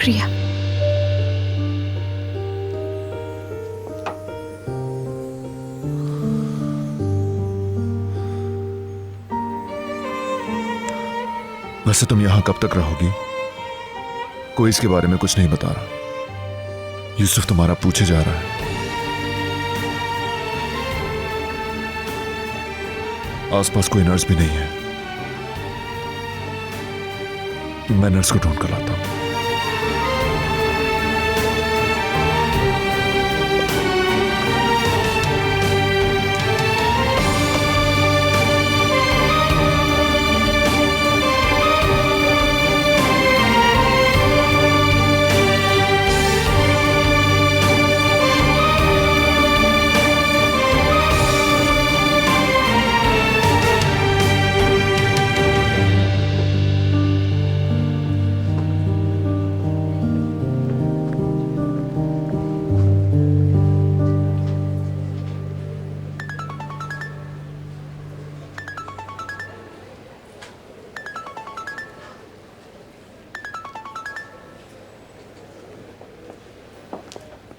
शुक्रिया। वैसे तुम यहां कब तक रहोगी? कोई इसके बारे में कुछ नहीं बता रहा। यूसुफ तुम्हारा पूछे जा रहा है। आसपास कोई नर्स भी नहीं है। मैं नर्स को ढूंढ कर लाता हूं।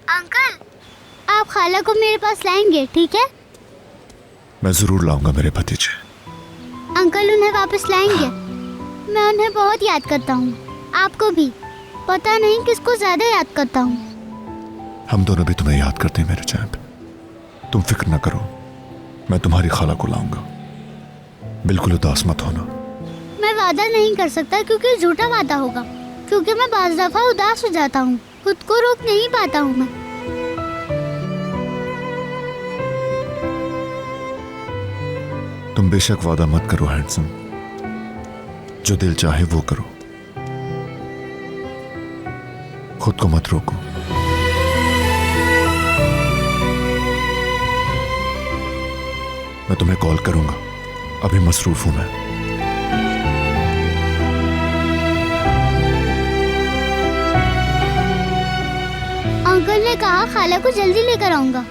अंकल, आप खाला को मेरे पास लाएंगे, ठीक है? मैं जरूर लाऊंगा मेरे भतीजे। अंकल उन्हें वापस लाएंगे। मैं उन्हें बहुत याद करता हूँ, आपको भी। पता नहीं किसको ज्यादा याद करता हूँ। हम दोनों भी तुम्हें याद करते हैं मेरे चैंप। तुम फिक्र न करो, मैं तुम्हारी खाला को लाऊंगा। बिल्कुल उदास मत होना। मैं वादा नहीं कर सकता क्योंकि झूठा वादा होगा, क्योंकि मैं बाज़ दफा उदास हो जाता हूँ, खुद को रोक नहीं पाता हूँ मैं। तुम बेशक वादा मत करो हैंडसम। जो दिल चाहे वो करो, खुद को मत रोको। मैं तुम्हें कॉल करूंगा, अभी मसरूफ हूं मैं। अंकल ने कहा खाला को जल्दी लेकर आऊंगा।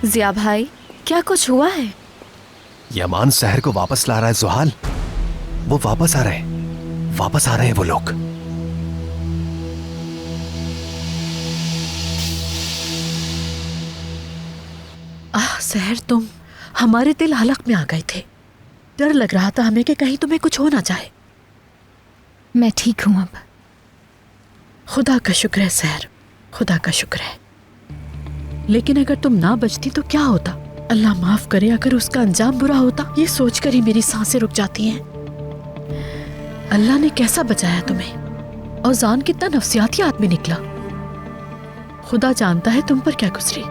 जिया भाई, क्या कुछ हुआ है? यमान शहर को वापस ला रहा है जुहाल। वो वापस आ रहे हैं, वापस आ रहे हैं वो लोग। सहर, तुम हमारे दिल हलक में आ गए थे। डर लग रहा था हमें कि कहीं तुम्हें कुछ हो ना जाए। मैं ठीक हूं अब। खुदा का शुक्र है सहर, खुदा का शुक्र है। लेकिन अगर तुम ना बचती तो क्या होता? अल्लाह माफ करे अगर उसका अंजाम बुरा होता। ये सोचकर ही मेरी सांसें रुक जाती हैं। अल्लाह ने कैसा बचाया तुम्हें, और जान कितना नफसियाती आदमी निकला। खुदा जानता है तुम पर क्या गुजरी।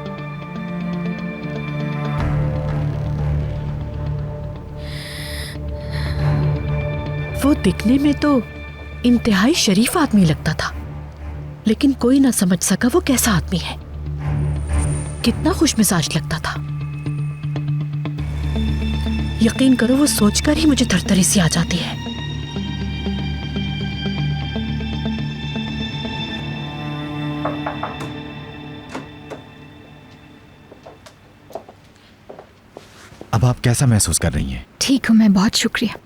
वो दिखने में तो इंतहाई शरीफ आदमी लगता था, लेकिन कोई ना समझ सका वो कैसा आदमी है। कितना खुशमिजाज लगता था। यकीन करो वो सोचकर ही मुझे थरथरी सी आ जाती है। अब आप कैसा महसूस कर रही हैं? ठीक हूं मैं, बहुत शुक्रिया।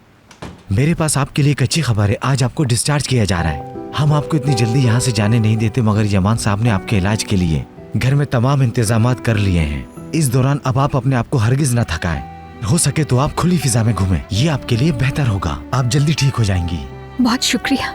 मेरे पास आपके लिए एक अच्छी खबर है। आज आपको डिस्चार्ज किया जा रहा है। हम आपको इतनी जल्दी यहाँ से जाने नहीं देते, मगर यमान साहब ने आपके इलाज के लिए घर में तमाम इंतजामात कर लिए हैं। इस दौरान अब आप अपने आप को हरगिज न थकाएं। हो सके तो आप खुली फिजा में घूमें, ये आपके लिए बेहतर होगा। आप जल्दी ठीक हो जाएंगी। बहुत शुक्रिया।